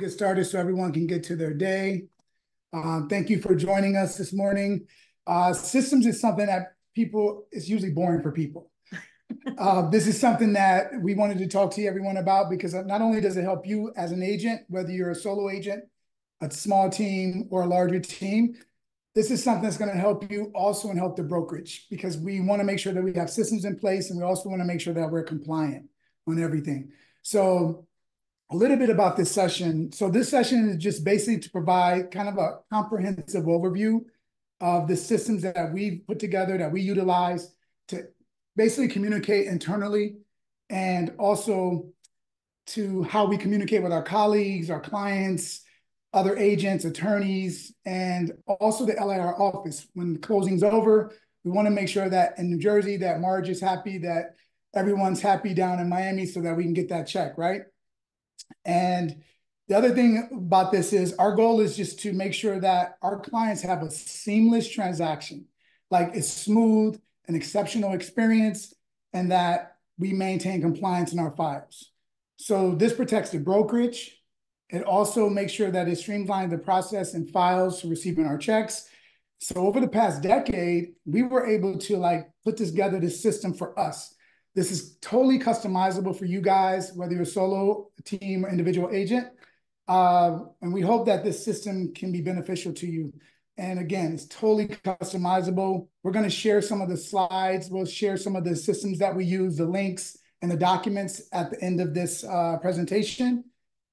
get started so everyone can get to their day. Thank you for joining us this morning. Systems is something that it's usually boring for people. This is something that we wanted to talk to everyone about because not only does it help you as an agent, whether you're a solo agent, a small team, or a larger team, this is something that's going to help you also and help the brokerage because we want to make sure that we have systems in place and we also want to make sure that we're compliant on everything. So a little bit about this session. So this session is just basically to provide kind of a comprehensive overview of the systems that we've put together, that we utilize to basically communicate internally and also to how we communicate with our colleagues, our clients, other agents, attorneys, and also the LAR office. When the closing's over, we want to make sure that in New Jersey, that Marge is happy, that everyone's happy down in Miami so that we can get that check, right? And the other thing about this is our goal is just to make sure that our clients have a seamless transaction, like it's smooth, an exceptional experience, and that we maintain compliance in our files. So this protects the brokerage. It also makes sure that it streamlines the process and files for receiving our checks. So over the past decade, we were able to put together this system for us. This is totally customizable for you guys, whether you're a solo, team, or individual agent. And we hope that this system can be beneficial to you. And again, it's totally customizable. We're going to share some of the slides. We'll share some of the systems that we use, the links and the documents at the end of this presentation.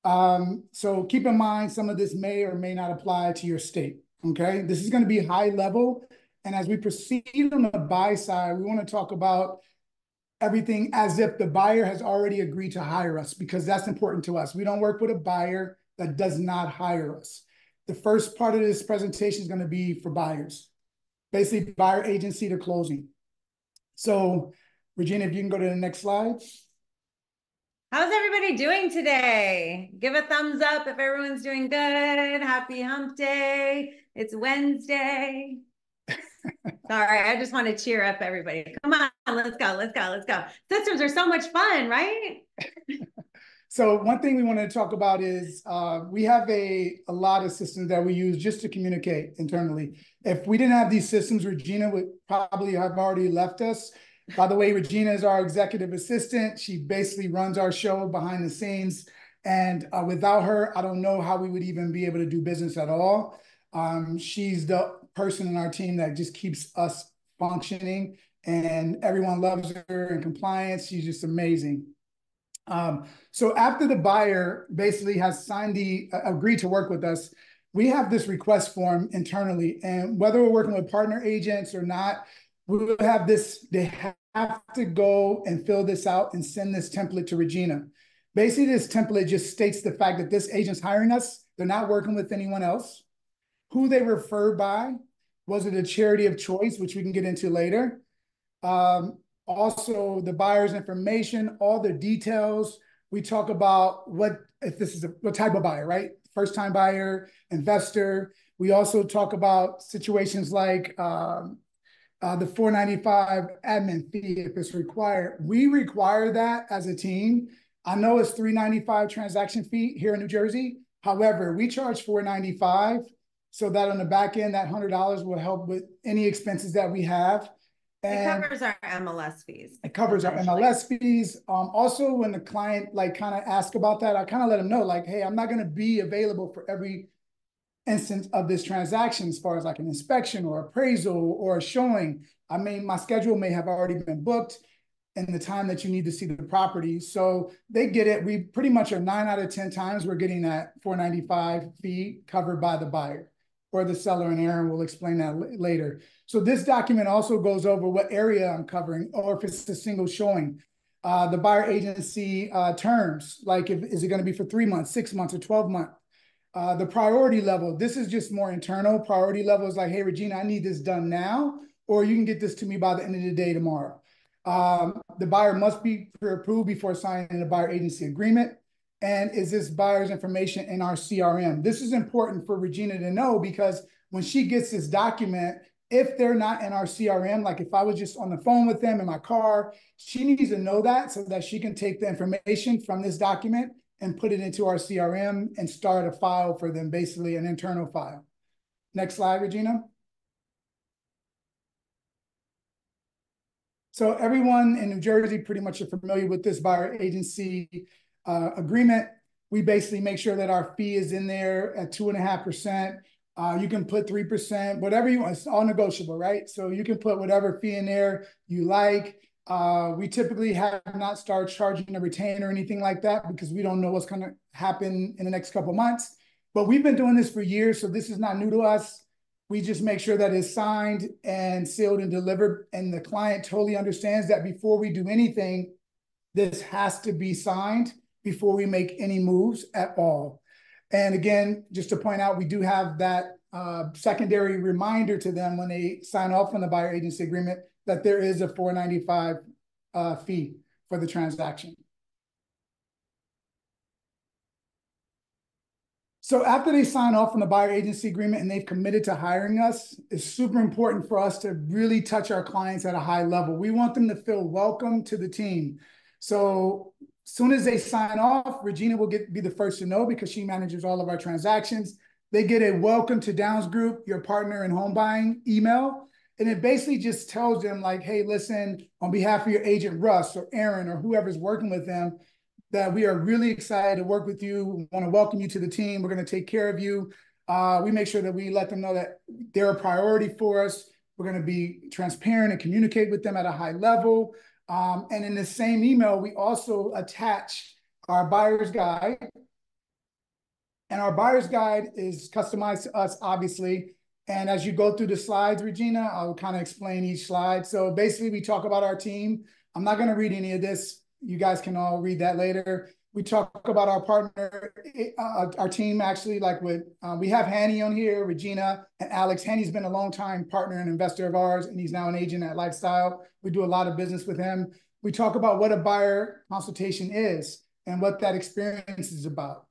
So keep in mind, some of this may or may not apply to your state, okay? This is going to be high level. And as we proceed on the buy side, we want to talk about everything as if the buyer has already agreed to hire us, because that's important to us. We don't work with a buyer that does not hire us. The first part of this presentation is going to be for buyers, basically buyer agency to closing. So Regina, if you can go to the next slide. How's everybody doing today? Give a thumbs up if everyone's doing good. Happy hump day. It's Wednesday. Sorry, I just want to cheer up everybody. Come on, let's go, let's go, let's go. Systems are so much fun, right? So one thing we want to talk about is we have a lot of systems that we use just to communicate internally. If we didn't have these systems, Regina would probably have already left us. By the way, Regina is our executive assistant. She basically runs our show behind the scenes. And without her, I don't know how we would even be able to do business at all. She's the person in our team that just keeps us functioning, and everyone loves her in compliance. She's just amazing. So after the buyer basically has agreed to work with us, we have this request form internally. And whether we're working with partner agents or not, we will have this, they have to go and fill this out and send this template to Regina. Basically, this template just states the fact that this agent's hiring us. They're not working with anyone else. Who they referred by, was it a charity of choice, which we can get into later. Also, the buyer's information, all the details. We talk about what type of buyer, right? First-time buyer, investor. We also talk about situations like the $495 admin fee if it's required. We require that as a team. I know it's $395 transaction fee here in New Jersey. However, we charge $495 so that on the back end, that $100 will help with any expenses that we have. And it covers our MLS fees. It covers our MLS fees. Also, when the client kind of ask about that, I kind of let them know hey, I'm not going to be available for every instance of this transaction as far as an inspection or appraisal or a showing. My schedule may have already been booked in the time that you need to see the property. So they get it. We pretty much are 9 out of 10 times we're getting that $495 fee covered by the buyer or the seller, and Aaron will explain that later. So this document also goes over what area I'm covering or if it's a single showing. The buyer agency terms, is it going to be for 3 months, 6 months, or 12 months? The priority level, this is just more internal. Priority level is hey, Regina, I need this done now, or you can get this to me by the end of the day tomorrow. The buyer must be pre-approved before signing the buyer agency agreement. And is this buyer's information in our CRM? This is important for Regina to know because when she gets this document, if they're not in our CRM, if I was just on the phone with them in my car, she needs to know that so that she can take the information from this document and put it into our CRM and start a file for them, basically an internal file. Next slide, Regina. So everyone in New Jersey pretty much are familiar with this buyer agency agreement. We basically make sure that our fee is in there at 2.5%. You can put 3%, whatever you want. It's all negotiable, right? So you can put whatever fee in there you like. We typically have not started charging a retainer or anything like that because we don't know what's going to happen in the next couple of months. But we've been doing this for years, so this is not new to us. We just make sure that it's signed and sealed and delivered, and the client totally understands that before we do anything, this has to be signed before we make any moves at all. And again, just to point out, we do have that secondary reminder to them when they sign off on the buyer agency agreement that there is a $495 fee for the transaction. So after they sign off on the buyer agency agreement and they've committed to hiring us, it's super important for us to really touch our clients at a high level. We want them to feel welcome to the team. So as soon as they sign off, Regina will be the first to know because she manages all of our transactions. They get a welcome to Downs Group, your partner in home buying email. And it basically just tells them like, hey, listen, on behalf of your agent, Russ or Erin or whoever's working with them, that we are really excited to work with you. We want to welcome you to the team. We're going to take care of you. We make sure that we let them know that they're a priority for us. We're going to be transparent and communicate with them at a high level. And in the same email, we also attach our buyer's guide. And our buyer's guide is customized to us, obviously. And as you go through the slides, Regina, I'll kind of explain each slide. So basically, we talk about our team. I'm not going to read any of this. You guys can all read that later. We talk about our partner, our team actually, like with, we have Hanny on here, Regina and Alex. Hanny's been a long time partner and investor of ours, and he's now an agent at Lifestyle. We do a lot of business with him. We talk about what a buyer consultation is and what that experience is about.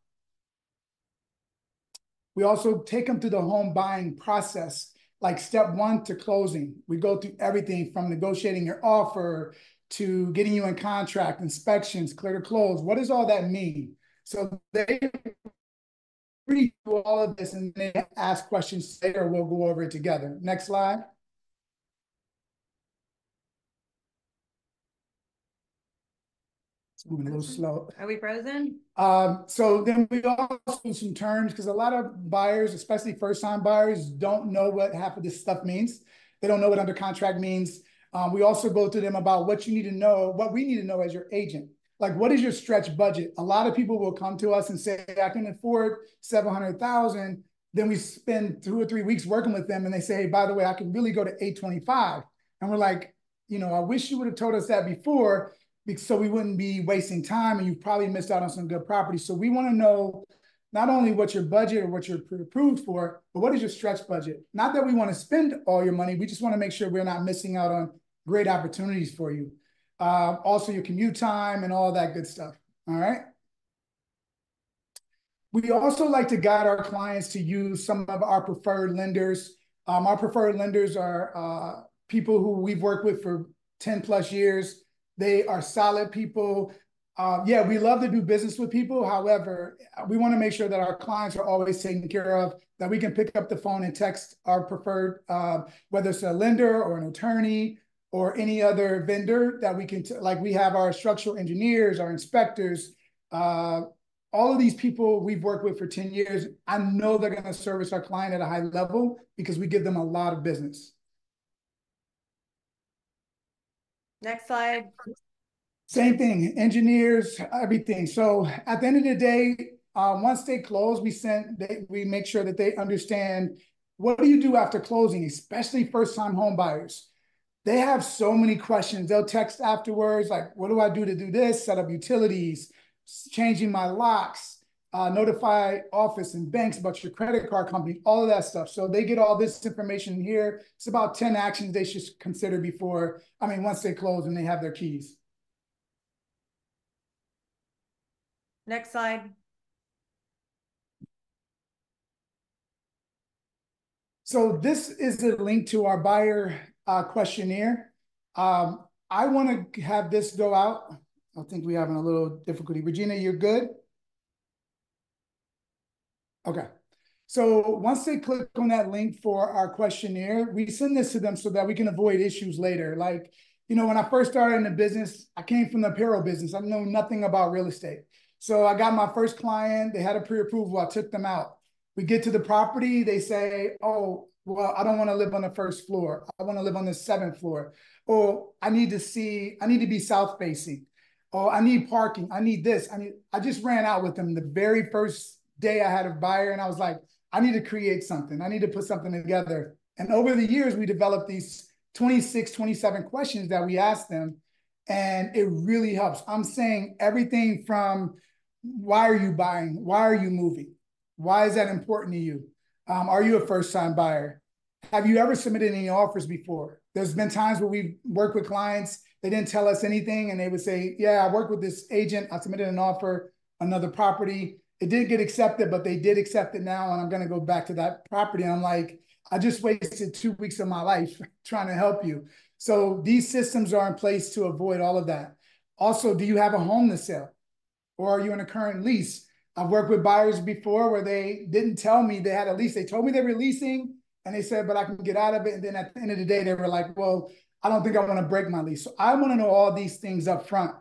We also take them through the home buying process, like step 1 to closing. We go through everything from negotiating your offer to getting you in contract, inspections, clear to close. What does all that mean? So they read through all of this and they ask questions later. We'll go over it together. Next slide. It's moving a little slow. Are we frozen? So then we also do some terms because a lot of buyers, especially first-time buyers, don't know what half of this stuff means. They don't know what under contract means. We also go through them about what you need to know, what we need to know as your agent. Like, what is your stretch budget? A lot of people will come to us and say, I can afford $700,000. Then we spend 2 or 3 weeks working with them and they say, hey, by the way, I can really go to 825. And we're like, you know, I wish you would have told us that before, so we wouldn't be wasting time and you've probably missed out on some good property. So we want to know not only what your budget or what you're approved for, but what is your stretch budget? Not that we want to spend all your money. We just want to make sure we're not missing out on great opportunities for you. Also your commute time and all that good stuff. All right. We also like to guide our clients to use some of our preferred lenders. Our preferred lenders are people who we've worked with for 10 plus years. They are solid people. Yeah, we love to do business with people. However, we want to make sure that our clients are always taken care of, that we can pick up the phone and text our preferred, whether it's a lender or an attorney or any other vendor that we can, like we have our structural engineers, our inspectors, all of these people we've worked with for 10 years. I know they're going to service our client at a high level because we give them a lot of business. Next slide. Same thing, engineers, everything. So at the end of the day, once they close, we make sure that they understand what do you do after closing, especially first-time home buyers. They have so many questions. They'll text afterwards, like, what do I do to do this? Set up utilities, changing my locks, notify office and banks about your credit card company, all of that stuff. So they get all this information here. It's about 10 actions they should consider once they close and they have their keys. Next slide. So this is a link to our buyer questionnaire. I want to have this go out. I think we're having a little difficulty. Regina, you're good? Okay. So once they click on that link for our questionnaire, we send this to them so that we can avoid issues later. Like, when I first started in the business, I came from the apparel business. I know nothing about real estate. So I got my first client. They had a pre-approval. I took them out. We get to the property. They say, oh, well, I don't want to live on the first floor. I want to live on the seventh floor. Or I need to be south facing. Oh, I need parking. I need this. I just ran out with them the very first day I had a buyer, and I was like, I need to create something. I need to put something together. And over the years, we developed these 26, 27 questions that we ask them, and it really helps. I'm saying everything from why are you buying? Why are you moving? Why is that important to you? Are you a first-time buyer? Have you ever submitted any offers before? There's been times where we've worked with clients, they didn't tell us anything, and they would say, yeah, I worked with this agent. I submitted an offer, another property. It didn't get accepted, but they did accept it now, and I'm going to go back to that property. And I'm like, I just wasted 2 weeks of my life trying to help you. So these systems are in place to avoid all of that. Also, do you have a home to sell? Or are you in a current lease? I've worked with buyers before where they didn't tell me they had a lease. They told me they were leasing, and they said, but I can get out of it. And then at the end of the day, they were like, well, I don't think I want to break my lease. So I want to know all these things up front.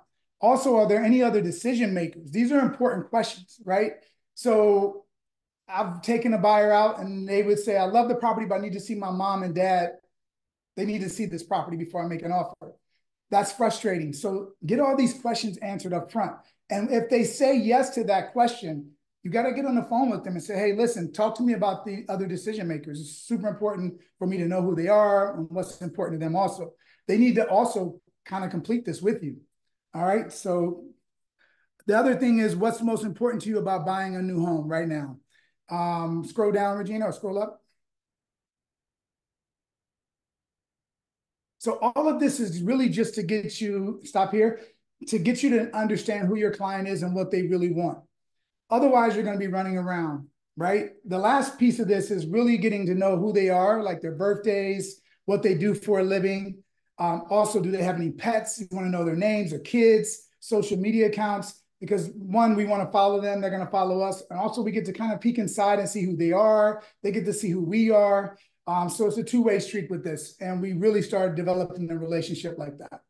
Also, are there any other decision makers? These are important questions, right? So I've taken a buyer out and they would say, I love the property, but I need to see my mom and dad. They need to see this property before I make an offer. That's frustrating. So get all these questions answered up front. And if they say yes to that question, you got to get on the phone with them and say, hey, listen, talk to me about the other decision makers. It's super important for me to know who they are and what's important to them also. They need to also kind of complete this with you. All right. So the other thing is, what's most important to you about buying a new home right now? Scroll down, Regina, or scroll up. So all of this is really just to get you, stop here, to get you to understand who your client is and what they really want. Otherwise, you're going to be running around, right? The last piece of this is really getting to know who they are, like their birthdays, what they do for a living. Also, do they have any pets? You want to know their names, their kids, social media accounts, because one, we want to follow them. They're going to follow us. And also we get to kind of peek inside and see who they are. They get to see who we are. So it's a two-way street with this. And we really started developing a relationship like that.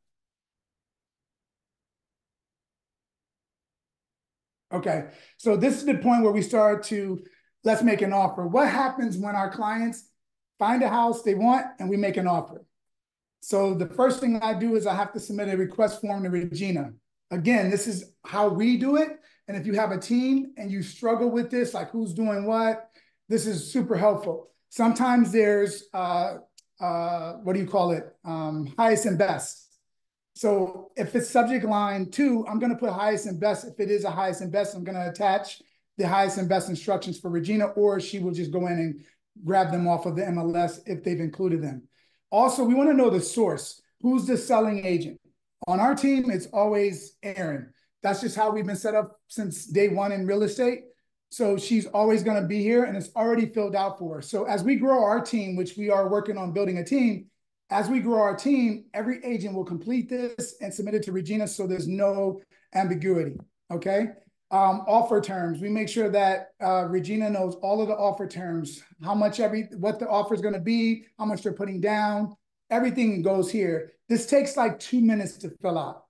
Okay, so this is the point where we start to, let's make an offer. What happens when our clients find a house they want and we make an offer? So the first thing I do is I have to submit a request form to Regina. Again, this is how we do it. And if you have a team and you struggle with this, like who's doing what, this is super helpful. Sometimes there's, what do you call it? Highest and best. So if it's subject line 2, I'm going to put highest and best. If it is a highest and best, I'm going to attach the highest and best instructions for Regina, or she will just go in and grab them off of the MLS if they've included them. Also, we want to know the source. Who's the selling agent? On our team, it's always Erin. That's just how we've been set up since day one in real estate. So she's always going to be here, and it's already filled out for her. So as we grow our team, which we are working on building a team, as we grow our team, every agent will complete this and submit it to Regina so there's no ambiguity, okay? Offer terms, we make sure that Regina knows all of the offer terms, what the offer is going to be, how much they're putting down, everything goes here. This takes like 2 minutes to fill out.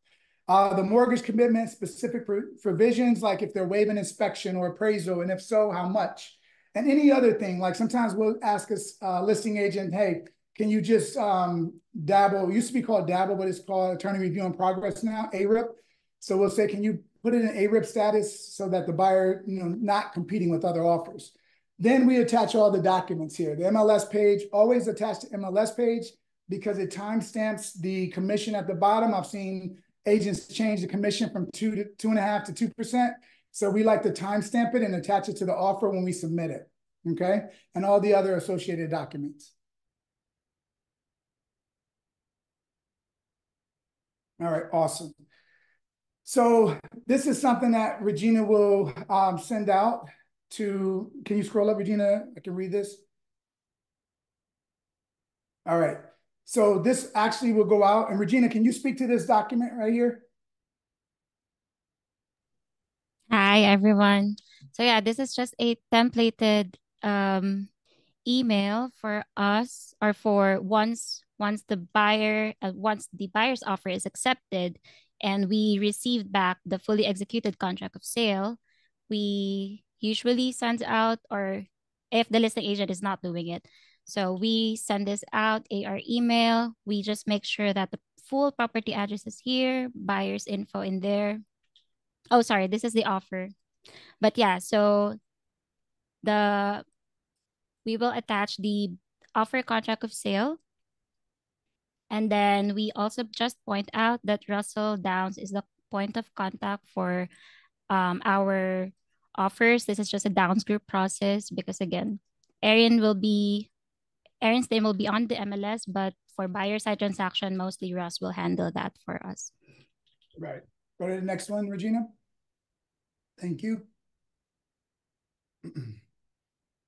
The mortgage commitment, specific provisions, like if they're waiving inspection or appraisal, and if so, how much? And any other thing, like sometimes we'll ask a listing agent, hey, can you just dabble? It used to be called dabble, but it's called attorney review in progress now, ARIP. So we'll say, can you put it in ARIP status so that the buyer, not competing with other offers? Then we attach all the documents here. The MLS page, always attach the MLS page because it timestamps the commission at the bottom. I've seen agents change the commission from 2 to 2.5 to 2%. So we like to timestamp it and attach it to the offer when we submit it, okay? And all the other associated documents. All right, awesome. So this is something that Regina will send out to, can you scroll up, Regina? I can read this. All right. So this actually will go out. And Regina, can you speak to this document right here? Hi, everyone. So yeah, this is just a templated email for us, or for once the buyer's offer is accepted and we received back the fully executed contract of sale, we usually send out, or if the listing agent is not doing it, so we send this out AR email. We just make sure that the full property address is here, buyer's info in there. Oh, sorry, this is the offer. But yeah, so the we will attach the offer contract of sale. And then we also just point out that Russell Downs is the point of contact for our offers. This is just a Downs Group process because, again, Erin's name will be on the MLS, but for buyer side transaction, mostly Russ will handle that for us. Right. Go to the next one, Regina. Thank you.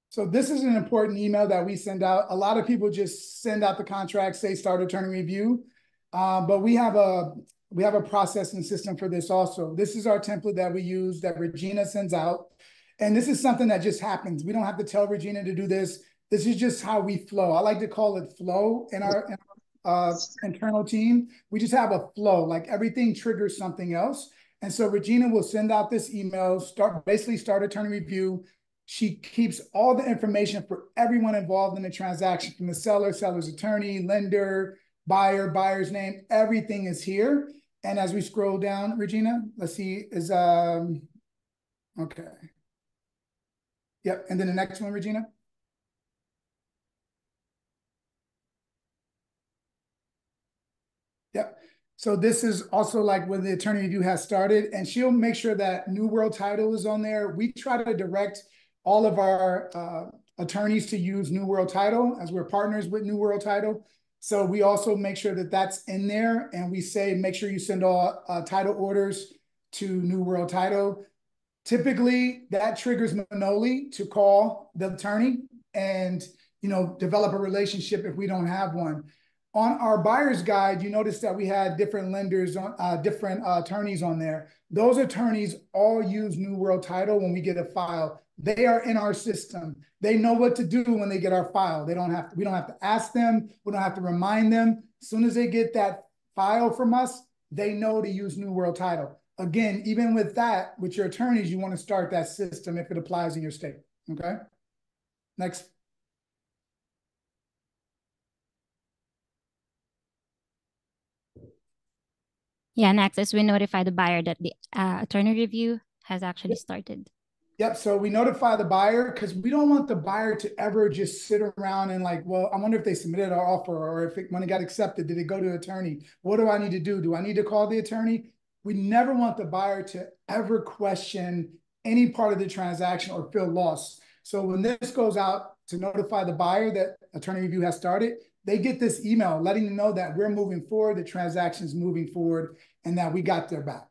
So this is an important email that we send out. A lot of people just send out the contract, say start attorney review, but we have a processing system for this also. This is our template that we use that Regina sends out. And this is something that just happens. We don't have to tell Regina to do this. This is just how we flow. I like to call it flow in our internal team. We just have a flow, like everything triggers something else. And so Regina will send out this email, basically start attorney review. She keeps all the information for everyone involved in the transaction, from the seller, seller's attorney, lender, buyer, buyer's name, everything is here. And as we scroll down, Regina, let's see, okay. Yep, and then the next one, Regina. Yep. So this is also like when the attorney review has started, and she'll make sure that New World Title is on there. We try to direct all of our attorneys to use New World Title, as we're partners with New World Title. So we also make sure that that's in there, and we say, make sure you send all title orders to New World Title. Typically, that triggers Manoli to call the attorney and, develop a relationship if we don't have one. On our buyer's guide, you notice that we had different lenders on different attorneys on there. Those attorneys all use New World Title when we get a file. They are in our system. They know what to do when they get our file. We don't have to ask them. We don't have to remind them. As soon as they get that file from us, they know to use New World Title. Again, even with that, with your attorneys, you want to start that system if it applies in your state. Okay. Next. Yeah, next is we notify the buyer that the attorney review has actually started. Yep. So we notify the buyer because we don't want the buyer to ever just sit around and like, well, I wonder if they submitted our offer, or if when it got accepted, did it go to the attorney? What do I need to do? Do I need to call the attorney? We never want the buyer to ever question any part of the transaction or feel lost. So when this goes out to notify the buyer that attorney review has started, they get this email letting them know that we're moving forward, the transaction is moving forward, and that we got their back.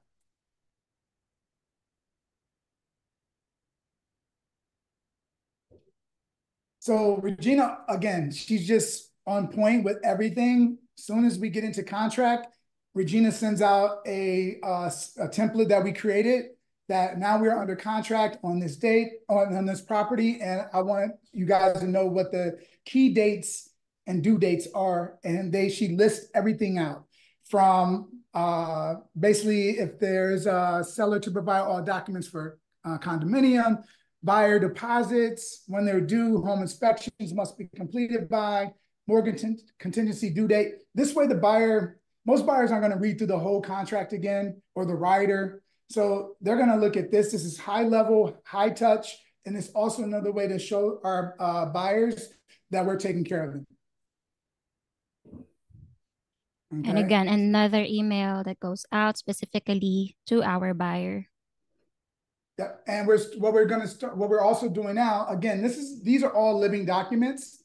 So Regina, again, she's just on point with everything. As soon as we get into contract, Regina sends out a template that we created that now we're under contract on this date, on this property. And I want you guys to know what the key dates and due dates are. And she lists everything out from basically if there's a seller to provide all documents for condominium, buyer deposits, when they're due, home inspections must be completed by, mortgage contingency due date. This way most buyers aren't gonna read through the whole contract again or the rider. So they're gonna look at this. This is high level, high touch, and it's also another way to show our buyers that we're taking care of them. Okay. And again, another email that goes out specifically to our buyer. Yeah, and what we're also doing now, again, these are all living documents.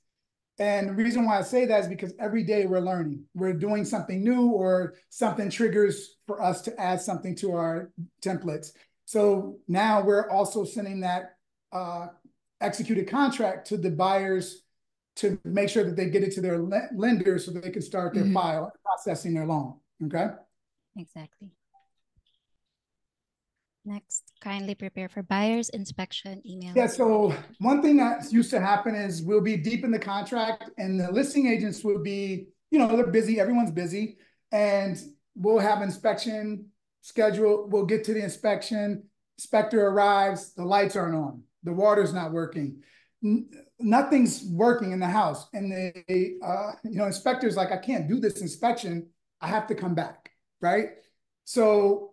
And the reason why I say that is because every day we're learning. We're doing something new, or something triggers for us to add something to our templates. So now we're also sending that executed contract to the buyers to make sure that they get it to their lenders so that they can start their file processing their loan. Okay. Exactly. Next, kindly prepare for buyer's inspection email. Yeah, so one thing that used to happen is we'll be deep in the contract and the listing agents will be, they're busy, everyone's busy, and we'll have inspection schedule. We'll get to the inspection, inspector arrives, the lights aren't on, the water's not working, nothing's working in the house. And the inspector's like, I can't do this inspection, I have to come back, right? So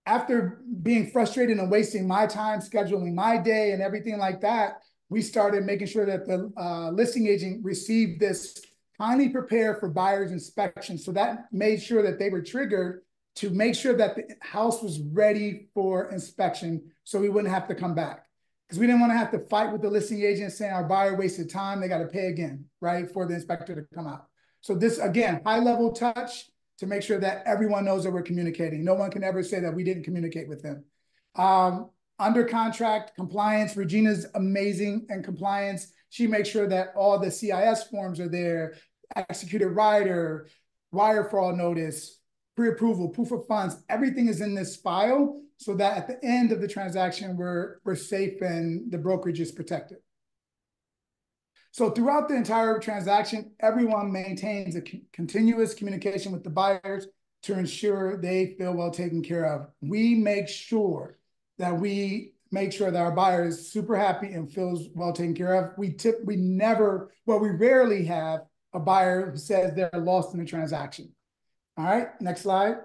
after being frustrated and wasting my time, scheduling my day and everything like that, we started making sure that the listing agent received this kindly prepare for buyer's inspection. So that made sure that they were triggered to make sure that the house was ready for inspection so we wouldn't have to come back. Because we didn't want to have to fight with the listing agent saying our buyer wasted time, they got to pay again, right, for the inspector to come out. So this, again, high level touch, to make sure that everyone knows that we're communicating. No one can ever say that we didn't communicate with them. Under contract compliance, Regina's amazing in compliance. She makes sure that all the CIS forms are there, executed rider, wire fraud notice, pre-approval, proof of funds, everything is in this file so that at the end of the transaction, we're safe and the brokerage is protected. So throughout the entire transaction, everyone maintains a continuous communication with the buyers to ensure they feel well taken care of. We make sure that our buyer is super happy and feels well taken care of. We rarely have a buyer who says they're lost in the transaction. All right, next slide.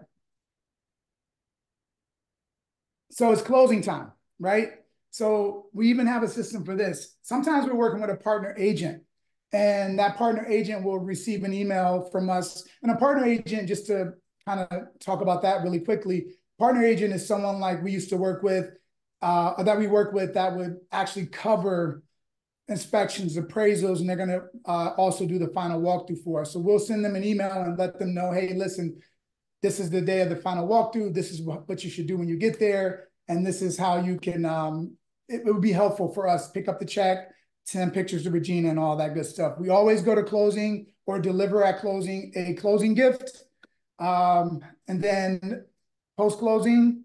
So it's closing time, right? So we even have a system for this. Sometimes we're working with a partner agent, and that partner agent will receive an email from us. And a partner agent, just to kind of talk about that really quickly, partner agent is someone like we used to work with, that we work with, that would actually cover inspections, appraisals, and they're going to also do the final walkthrough for us. So we'll send them an email and let them know, hey, listen, this is the day of the final walkthrough. This is what you should do when you get there. And this is how you can, it would be helpful for us. Pick up the check, send pictures to Regina and all that good stuff. We always go to closing or deliver at closing a closing gift. And then post-closing,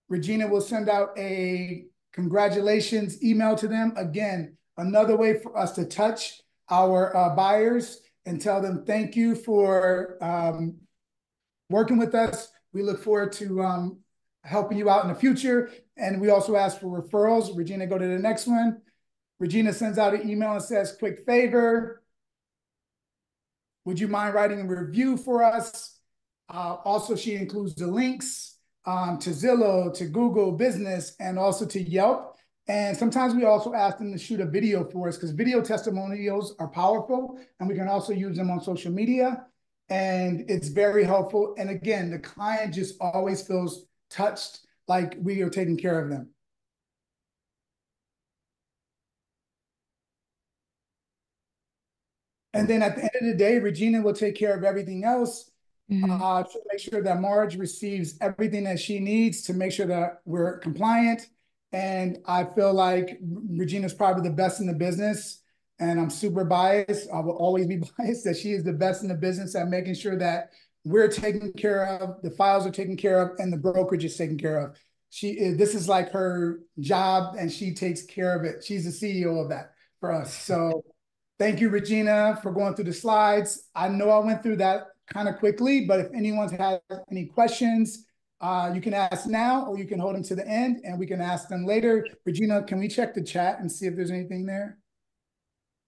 Regina will send out a congratulations email to them. Again, another way for us to touch our buyers and tell them thank you for working with us. We look forward to helping you out in the future. And we also ask for referrals. Regina, go to the next one. Regina sends out an email and says, quick favor, would you mind writing a review for us? Also, she includes the links to Zillow, to Google Business, and also to Yelp. And sometimes we also ask them to shoot a video for us because video testimonials are powerful and we can also use them on social media. And it's very helpful. And again, the client just always feels touched, like we are taking care of them. And then at the end of the day, Regina will take care of everything else to make sure that Marge receives everything that she needs to make sure that we're compliant. And I feel like Regina's probably the best in the business. And I'm super biased. I will always be biased that she is the best in the business at making sure that we're taken care of, the files are taken care of, and the brokerage is taken care of. This is like her job, and she takes care of it. She's the CEO of that for us. So thank you, Regina, for going through the slides. I know I went through that kind of quickly, but if anyone has any questions, you can ask now, or you can hold them to the end, and we can ask them later. Regina, can we check the chat and see if there's anything there?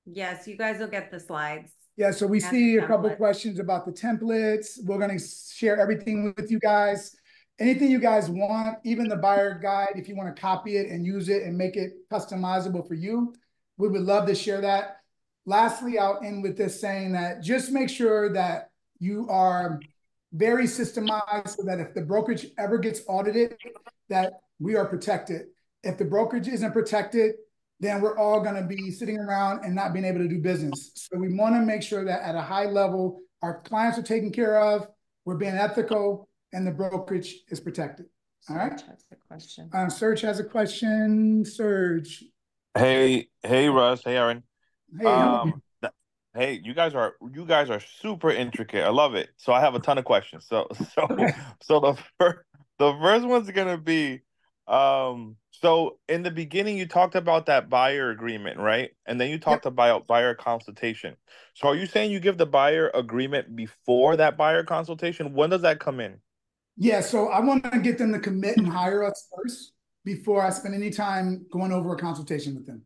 Yes, you guys will get the slides. Yeah, so we see a couple of questions about the templates. We're going to share everything with you guys. Anything you guys want, even the buyer guide, if you want to copy it and use it and make it customizable for you, we would love to share that. Lastly, I'll end with this saying that just make sure that you are very systemized so that if the brokerage ever gets audited, that we are protected. If the brokerage isn't protected, then we're all going to be sitting around and not being able to do business. So we want to make sure that at a high level, our clients are taken care of, we're being ethical, and the brokerage is protected. All right. Serge has a question. Serge has a question. Serge. Hey, Russ. Hey, Erin. Hey. Hey, you guys are super intricate. I love it. So I have a ton of questions. So the The first one's gonna be, so in the beginning you talked about that buyer agreement, right? And then you Yep. talked about buyer consultation. So are you saying you give the buyer agreement before that buyer consultation? When does that come in? Yeah, so I want to get them to commit and hire us first before I spend any time going over a consultation with them.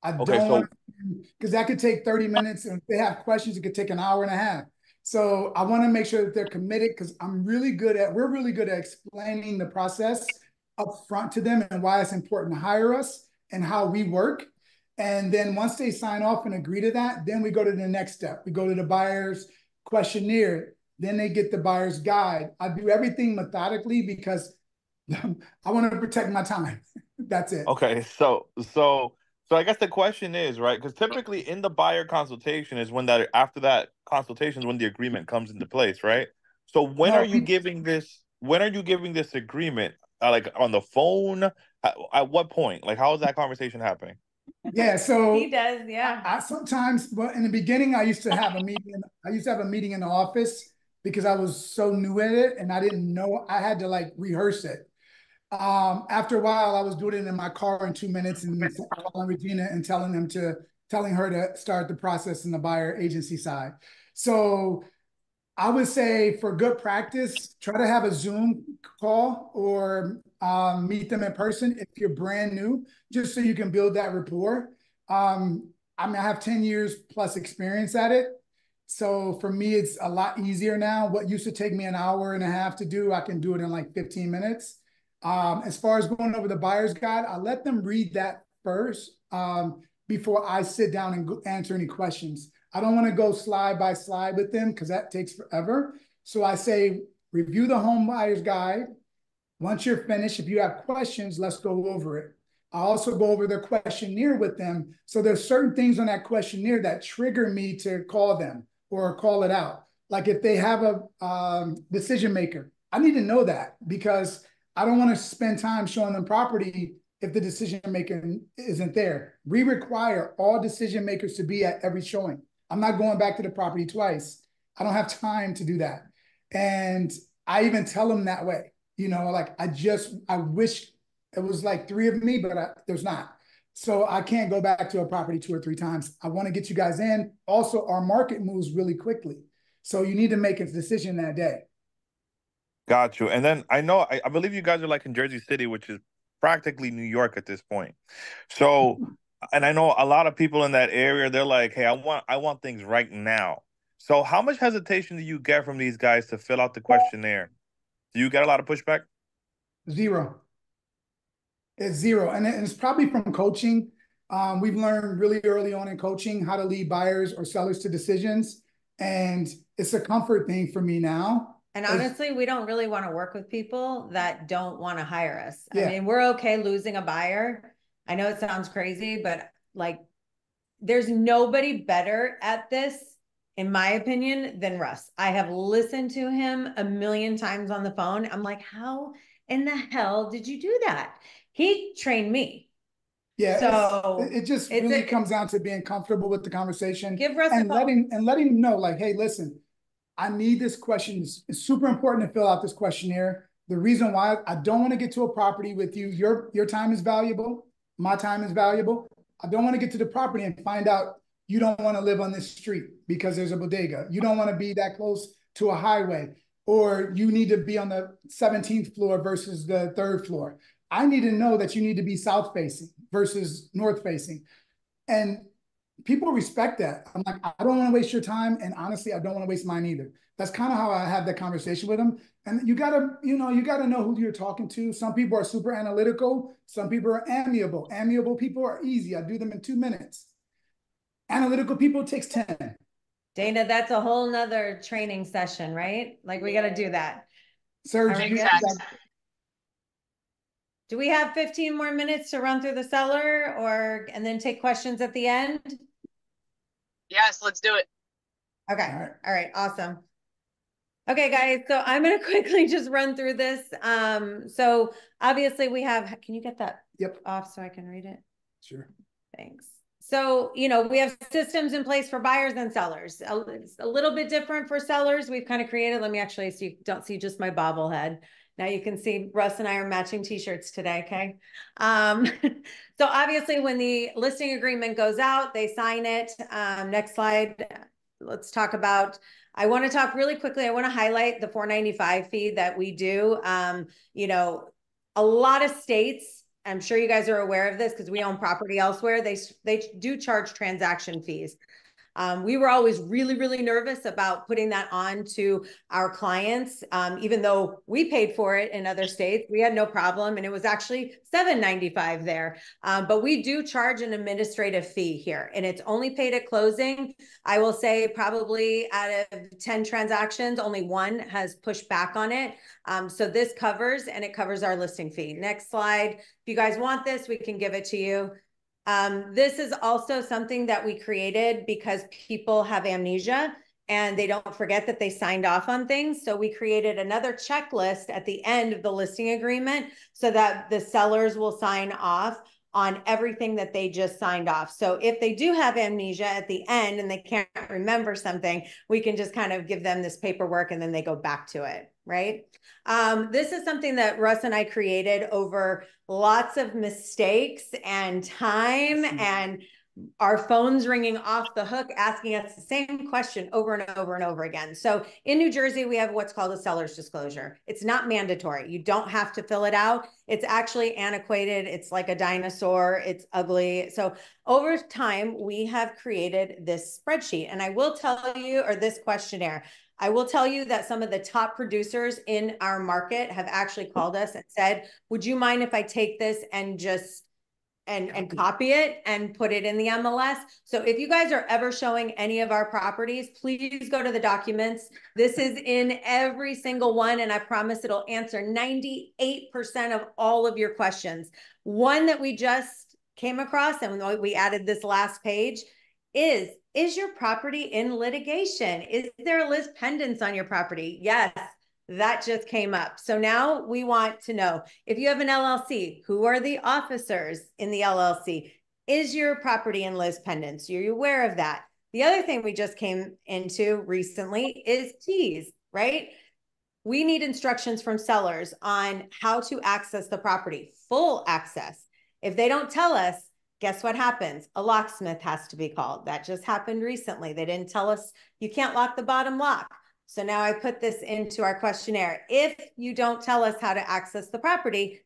I Okay, don't want so to, because that could take 30 minutes. And if they have questions, it could take an hour and a half. So I want to make sure that they're committed because we're really good at explaining the process up front to them and why it's important to hire us and how we work. And then once they sign off and agree to that, then we go to the next step. We go to the buyer's questionnaire. Then they get the buyer's guide. I do everything methodically because I want to protect my time. That's it. okay, so I guess the question is, right? Because typically in the buyer consultation is when that after that consultation is when the agreement comes into place, right? So No, when are you giving this agreement? Like on the phone? At what point? Like how is that conversation happening? yeah. So He does, yeah. I sometimes, well, in the beginning, I used to have a meeting. I used to have a meeting in the office because I was so new at it and I didn't know I had to like rehearse it. After a while, I was doing it in my car in 2 minutes and calling Regina and telling her to start the process in the buyer agency side. So I would say for good practice, try to have a Zoom call or meet them in person if you're brand new, just so you can build that rapport. I mean, I have 10 years plus experience at it. So for me, it's a lot easier now. What used to take me an hour and a half to do, I can do it in like 15 minutes. As far as going over the buyer's guide, I let them read that first before I sit down and answer any questions. I don't want to go slide by slide with them because that takes forever. So I say, review the home buyer's guide. Once you're finished, if you have questions, let's go over it. I also go over their questionnaire with them. So there's certain things on that questionnaire that trigger me to call them or call it out. Like if they have a decision maker, I need to know that because I don't want to spend time showing them property if the decision maker isn't there. We require all decision makers to be at every showing. I'm not going back to the property twice. I don't have time to do that. And I even tell them that way. Like I wish it was like three of me, but there's not. So I can't go back to a property 2 or 3 times. I want to get you guys in. Also, our market moves really quickly. So you need to make a decision that day. Got you. And then I believe you guys are like in Jersey City, which is practically New York at this point. So, and I know a lot of people in that area, they're like, hey, I want things right now. So how much hesitation do you get from these guys to fill out the questionnaire? Do you get a lot of pushback? Zero. It's zero. And it's probably from coaching. We've learned really early on in coaching how to lead buyers or sellers to decisions. And it's a comfort thing for me now. And honestly, we don't really want to work with people that don't want to hire us. Yeah. I mean, we're okay losing a buyer. I know it sounds crazy, but like there's nobody better at this, in my opinion, than Russ. I have listened to him a million times on the phone. I'm like, how in the hell did you do that? He trained me. Yeah, so it just really comes down to being comfortable with the conversation. Give Russ and letting him know, like, hey, listen, I need this question. It's super important to fill out this questionnaire. The reason why I don't want to get to a property with you, your time is valuable. My time is valuable. I don't want to get to the property and find out you don't want to live on this street because there's a bodega. You don't want to be that close to a highway, or you need to be on the 17th floor versus the 3rd floor. I need to know that you need to be south facing versus north facing. And people respect that. I'm like, I don't want to waste your time. And honestly, I don't want to waste mine either. That's kind of how I have that conversation with them. And you gotta know who you're talking to. Some people are super analytical. Some people are amiable. Amiable people are easy. I do them in 2 minutes. Analytical people takes 10. Dana, that's a whole nother training session, right? Like we got to do that. Serge, do we have 15 more minutes to run through the seller and then take questions at the end? Yes, let's do it. Okay. All right. Awesome. Okay, guys. So I'm going to quickly just run through this. So obviously we have, can you get that Yep. off so I can read it? Sure. Thanks. So, we have systems in place for buyers and sellers. It's a little bit different for sellers. We've kind of created, let me actually, so you don't see just my bobblehead. Now you can see Russ and I are matching t-shirts today, okay? So obviously when the listing agreement goes out, they sign it. Next slide, let's talk about, I want to talk really quickly. I want to highlight the $4.95 fee that we do. A lot of states, I'm sure you guys are aware of this because we own property elsewhere. They do charge transaction fees. We were always really, really nervous about putting that on to our clients. Even though we paid for it in other states, we had no problem. And it was actually $7.95 there. But we do charge an administrative fee here, and it's only paid at closing. I will say probably out of 10 transactions, only one has pushed back on it. So this covers, and it covers our listing fee. Next slide. If you guys want this, we can give it to you. This is also something that we created because people have amnesia and they don't forget that they signed off on things. So we created another checklist at the end of the listing agreement so that the sellers will sign off on everything that they just signed off. So if they do have amnesia at the end and they can't remember something, we can just kind of give them this paperwork and then they go back to it, right? This is something that Russ and I created over lots of mistakes and time and our phones ringing off the hook, asking us the same question over and over and over again. So in New Jersey, we have what's called a seller's disclosure. It's not mandatory. You don't have to fill it out. It's actually antiquated. It's like a dinosaur. It's ugly. So over time, we have created this spreadsheet. And I will tell you, or this questionnaire, I will tell you that some of the top producers in our market have actually called us and said, would you mind if I take this and just and copy it and put it in the MLS? So if you guys are ever showing any of our properties, please go to the documents. This is in every single one, and I promise it'll answer 98% of all of your questions. One that we just came across, and we added this last page, is your property in litigation? Is there a lis pendens on your property? Yes. That just came up. So now we want to know, if you have an LLC, who are the officers in the LLC? Is your property in lis pendens? Are you aware of that? The other thing we just came into recently is keys, right? We need instructions from sellers on how to access the property, full access. If they don't tell us, guess what happens? A locksmith has to be called. That just happened recently. They didn't tell us you can't lock the bottom lock. So now I put this into our questionnaire. If you don't tell us how to access the property,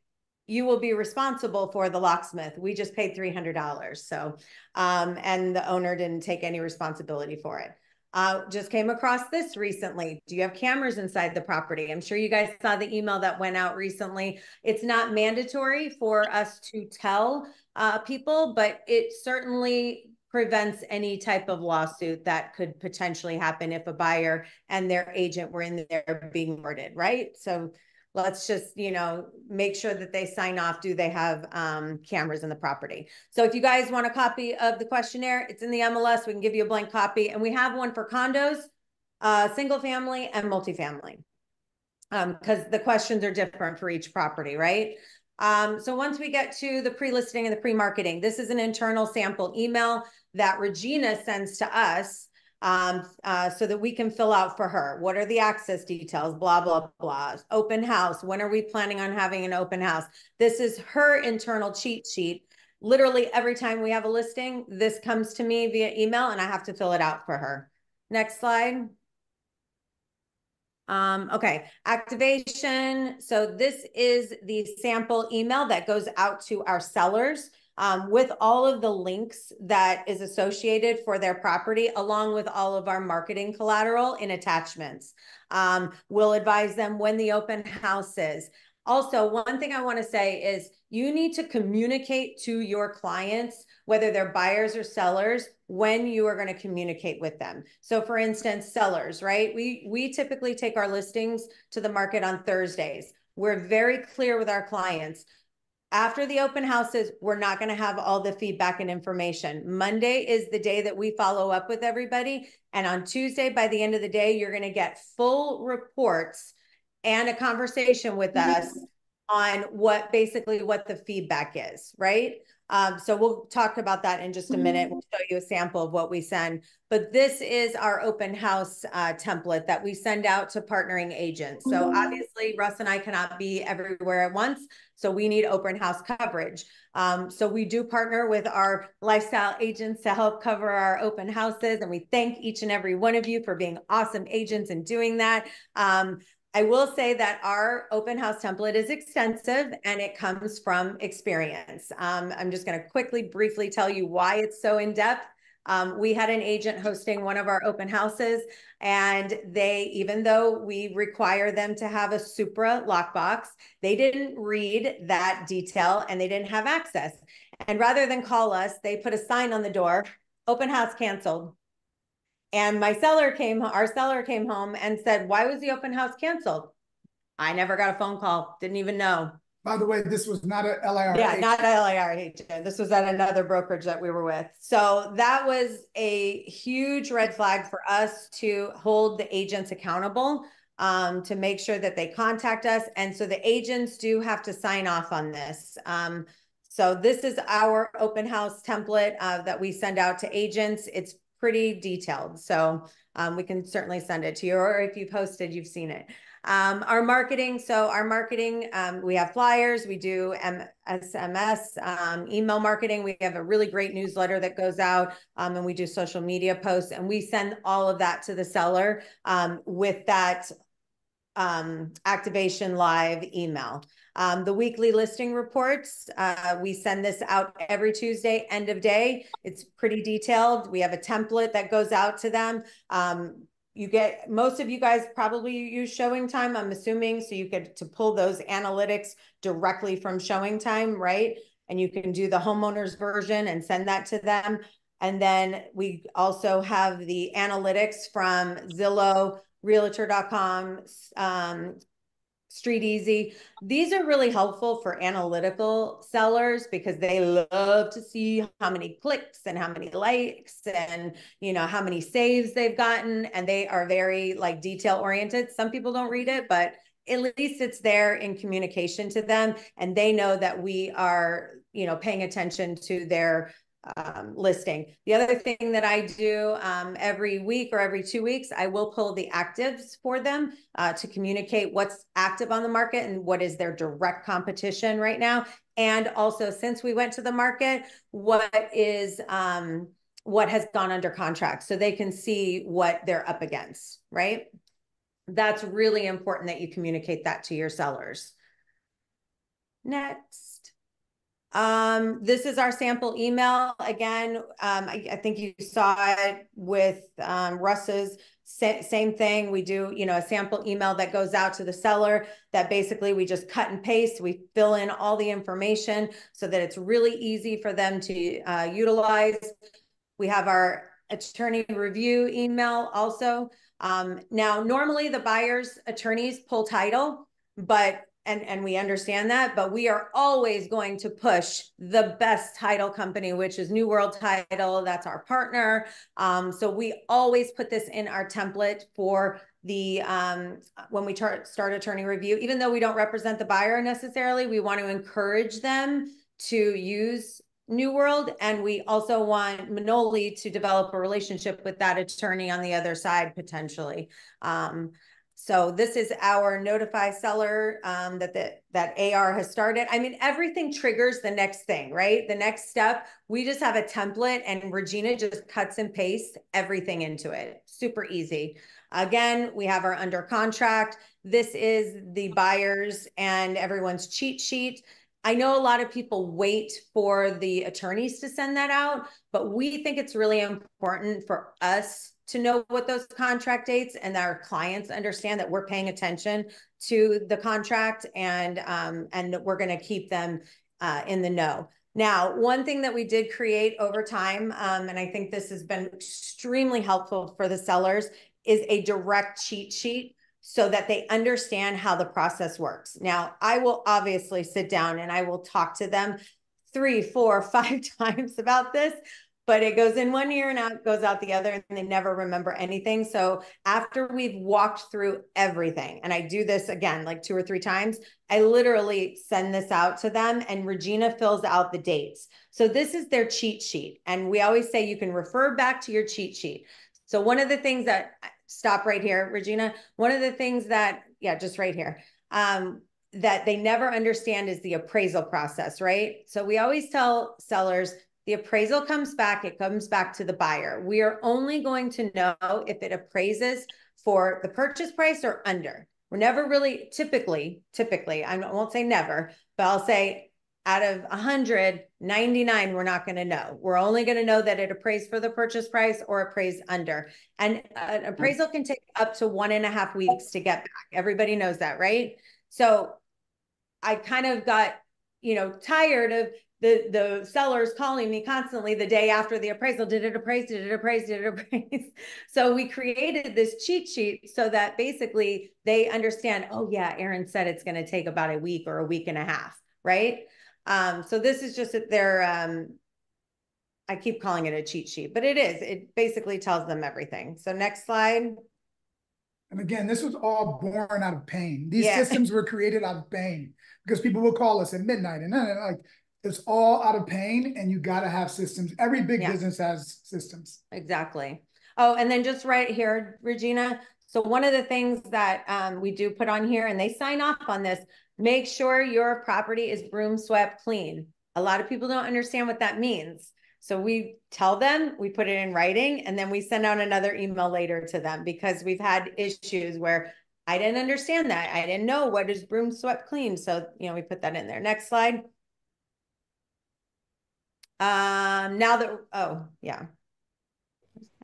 you will be responsible for the locksmith. We just paid $300. So, and the owner didn't take any responsibility for it. Just came across this recently. Do you have cameras inside the property? I'm sure you guys saw the email that went out recently. It's not mandatory for us to tell people, but it certainly prevents any type of lawsuit that could potentially happen if a buyer and their agent were in there being murdered, right? So let's just, make sure that they sign off. Do they have cameras in the property? So if you guys want a copy of the questionnaire, it's in the MLS. We can give you a blank copy. And we have one for condos, single family and multifamily, because the questions are different for each property, right? So once we get to the pre-listing and the pre-marketing, this is an internal sample email that Regina sends to us so that we can fill out for her. What are the access details? Blah, blah, blah. Open house. When are we planning on having an open house? This is her internal cheat sheet. Literally every time we have a listing, this comes to me via email and I have to fill it out for her. Next slide. Okay, activation. So this is the sample email that goes out to our sellers with all of the links that is associated for their property, along with all of our marketing collateral in attachments. We'll advise them when the open house is. Also, one thing I want to say is you need to communicate to your clients, whether they're buyers or sellers, when you are going to communicate with them. So for instance, sellers, right? We typically take our listings to the market on Thursdays. We're very clear with our clients. After the open houses, we're not going to have all the feedback and information. Monday is the day that we follow up with everybody. And on Tuesday, by the end of the day, you're going to get full reports and a conversation with us on what the feedback is, right? So we'll talk about that in just a minute. We'll show you a sample of what we send. But this is our open house template that we send out to partnering agents. So obviously, Russ and I cannot be everywhere at once. So we need open house coverage. So we do partner with our lifestyle agents to help cover our open houses. And we thank each and every one of you for being awesome agents and doing that. I will say that our open house template is extensive and it comes from experience. I'm just going to briefly tell you why it's so in-depth. We had an agent hosting one of our open houses, and even though we require them to have a Supra lockbox, they didn't read that detail and they didn't have access. And rather than call us, they put a sign on the door, open house canceled. And our seller came home and said, why was the open house canceled? I never got a phone call, didn't even know. By the way, this was not a LIR. Yeah, not a LIR agent. This was at another brokerage that we were with. So that was a huge red flag for us to hold the agents accountable, to make sure that they contact us. And so the agents do have to sign off on this. So this is our open house template that we send out to agents. It's pretty detailed. So we can certainly send it to you, or if you posted, you've seen it. Our marketing, we have flyers, we do SMS, email marketing. We have a really great newsletter that goes out, and we do social media posts, and we send all of that to the seller with that activation live email. The weekly listing reports, we send this out every Tuesday, end of day. It's pretty detailed. We have a template that goes out to them. Most of you guys probably use ShowingTime, I'm assuming, so you get to pull those analytics directly from ShowingTime, right? And you can do the homeowners version and send that to them. And then we also have the analytics from Zillow, Realtor.com, Street Easy. These are really helpful for analytical sellers because they love to see how many clicks and how many likes and how many saves they've gotten, and they are very detail oriented. Some people don't read it, but at least it's there in communication to them, and they know that we are paying attention to their listing. The other thing that I do every week or every 2 weeks, I will pull the actives for them to communicate what's active on the market and what is their direct competition right now. And also, since we went to the market, what has gone under contract, so they can see what they're up against, right? That's really important that you communicate that to your sellers. Next. This is our sample email. Again, I think you saw it with Russ's, same thing. We do, a sample email that goes out to the seller that basically we just cut and paste. We fill in all the information so that it's really easy for them to utilize. We have our attorney review email also. Now, normally the buyer's attorneys pull title, but and we understand that, but we are always going to push the best title company, which is New World Title. That's our partner. So we always put this in our template for the when we start attorney review. Even though we don't represent the buyer necessarily, we want to encourage them to use New World, and we also want Manoli to develop a relationship with that attorney on the other side potentially. So this is our notify seller that AR has started. I mean, everything triggers the next thing, right? The next step, we just have a template and Regina just cuts and pastes everything into it. Super easy. Again, we have our under contract. This is the buyers and everyone's cheat sheet. I know a lot of people wait for the attorneys to send that out, but we think it's really important for us to know what those contract dates and our clients understand that we're paying attention to the contract, and we're going to keep them in the know. Now, one thing that we did create over time, and I think this has been extremely helpful for the sellers, is a direct cheat sheet so that they understand how the process works. Now, I will obviously sit down and I will talk to them 3, 4, 5 times about this, but it goes in one ear and out, goes out the other, and they never remember anything. So after we've walked through everything, and I do this again, like 2 or 3 times, I literally send this out to them and Regina fills out the dates. So this is their cheat sheet. And we always say you can refer back to your cheat sheet. So one of the things that, stop right here, Regina, one of the things that, yeah, just right here, that they never understand is the appraisal process, right? So we always tell sellers, the appraisal comes back, it comes back to the buyer. We are only going to know if it appraises for the purchase price or under. We're never really, typically, I won't say never, but I'll say out of 100, 99, we're not going to know. We're only going to know that it appraised for the purchase price or appraised under. And an appraisal can take up to 1.5 weeks to get back. Everybody knows that, right? So I kind of got, tired of the sellers calling me constantly the day after the appraisal. Did it appraise? Did it appraise? Did it appraise? So we created this cheat sheet so that basically they understand, oh yeah, Erin said it's going to take about a week or a week and a half, right? So this is just their, I keep calling it a cheat sheet, but it is. It basically tells them everything. So next slide. And again, this was all born out of pain. These systems were created out of pain because people will call us at midnight and like it's all out of pain, and you got to have systems. Every big business has systems. Exactly. Oh, and then just right here, Regina. So one of the things that we do put on here, and they sign off on this, make sure your property is broom swept clean. A lot of people don't understand what that means. So we tell them, we put it in writing, and then we send out another email later to them because we've had issues where I didn't understand that. I didn't know what is broom swept clean. So, we put that in there. Next slide. Now that, oh, yeah.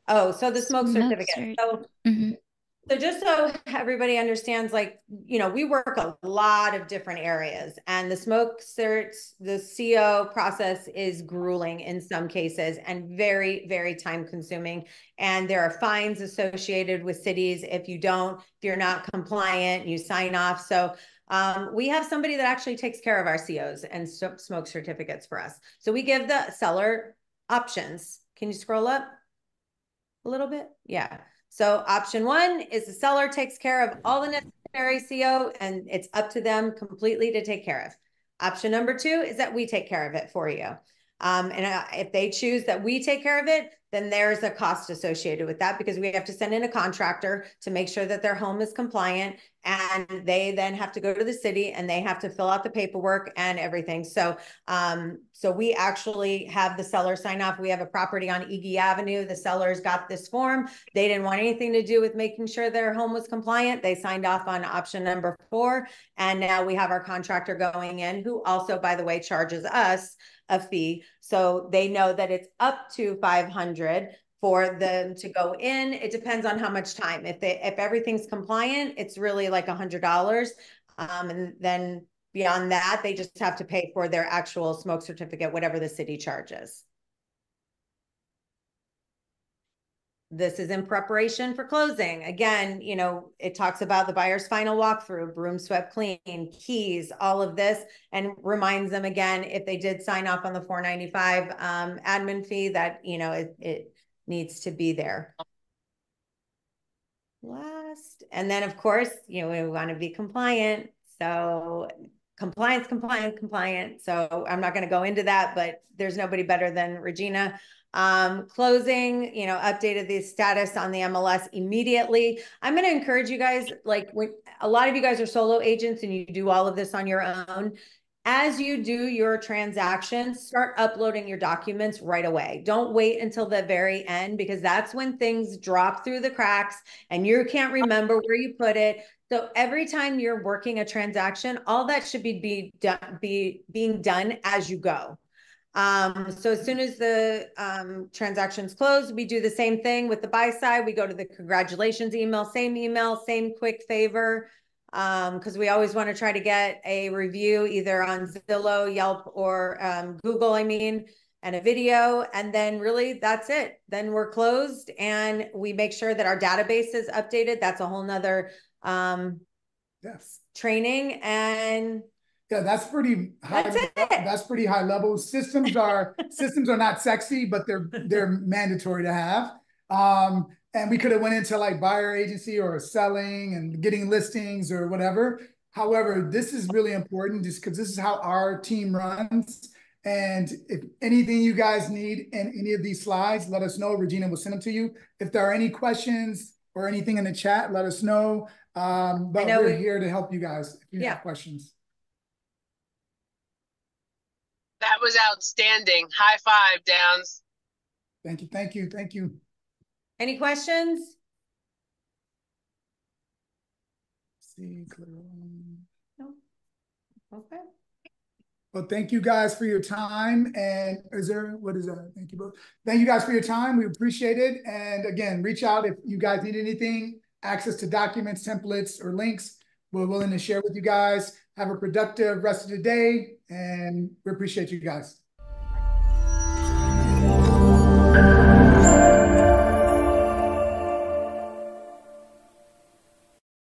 Oh, so the smoke certificate. So just so everybody understands, like, we work a lot of different areas, and the smoke certs, the CO process is grueling in some cases and very, very time consuming. And there are fines associated with cities if you're not compliant, you sign off. So we have somebody that actually takes care of our COs and smoke certificates for us. So we give the seller options. Can you scroll up a little bit? Yeah. So option 1 is the seller takes care of all the necessary CO, and it's up to them completely to take care of. Option number 2 is that we take care of it for you. And if they choose that we take care of it, then there's a cost associated with that because we have to send in a contractor to make sure that their home is compliant, and they then have to go to the city and they have to fill out the paperwork and everything. So, so we actually have the seller sign off. We have a property on Iggy Avenue. The sellers got this form. They didn't want anything to do with making sure their home was compliant. They signed off on option number 4. And now we have our contractor going in, who also, by the way, charges us a fee. So they know that it's up to 500 for them to go in. It depends on how much time. If everything's compliant, it's really like $100. And then beyond that, they just have to pay for their actual smoke certificate, whatever the city charges. This is in preparation for closing. Again, it talks about the buyer's final walkthrough, broom swept clean, keys, all of this, and reminds them again, if they did sign off on the $495 admin fee, that, it needs to be there. Last, and then of course, we want to be compliant. So compliance. So I'm not going to go into that, but there's nobody better than Regina. Closing, updated the status on the MLS immediately. I'm going to encourage you guys, like when a lot of you guys are solo agents and you do all of this on your own, as you do your transactions, start uploading your documents right away. Don't wait until the very end, because that's when things drop through the cracks and you can't remember where you put it. So every time you're working a transaction, all that should be being done as you go. So as soon as the transactions close, we do the same thing with the buy side. We go to the congratulations email, same quick favor, because we always want to try to get a review either on Zillow, Yelp, or Google, and a video. And then really that's it. Then we're closed, and we make sure that our database is updated. That's a whole nother training. And Yeah, that's pretty high. That's it. That's pretty high level. Systems are not sexy, but they're mandatory to have. And we could have went into like buyer agency or selling and getting listings or whatever. However, this is really important just because this is how our team runs. And if anything you guys need in any of these slides, let us know. Regina will send them to you. If there are any questions or anything in the chat, let us know. But we're here to help you guys if you have questions. That was outstanding. High five, Downs. Thank you, thank you, thank you. Any questions? See, clear. No. Okay. Well, thank you guys for your time. And what is that? Thank you both. Thank you guys for your time. We appreciate it. And again, reach out if you guys need anything, access to documents, templates, or links. We're willing to share with you guys. Have a productive rest of the day. And we appreciate you guys.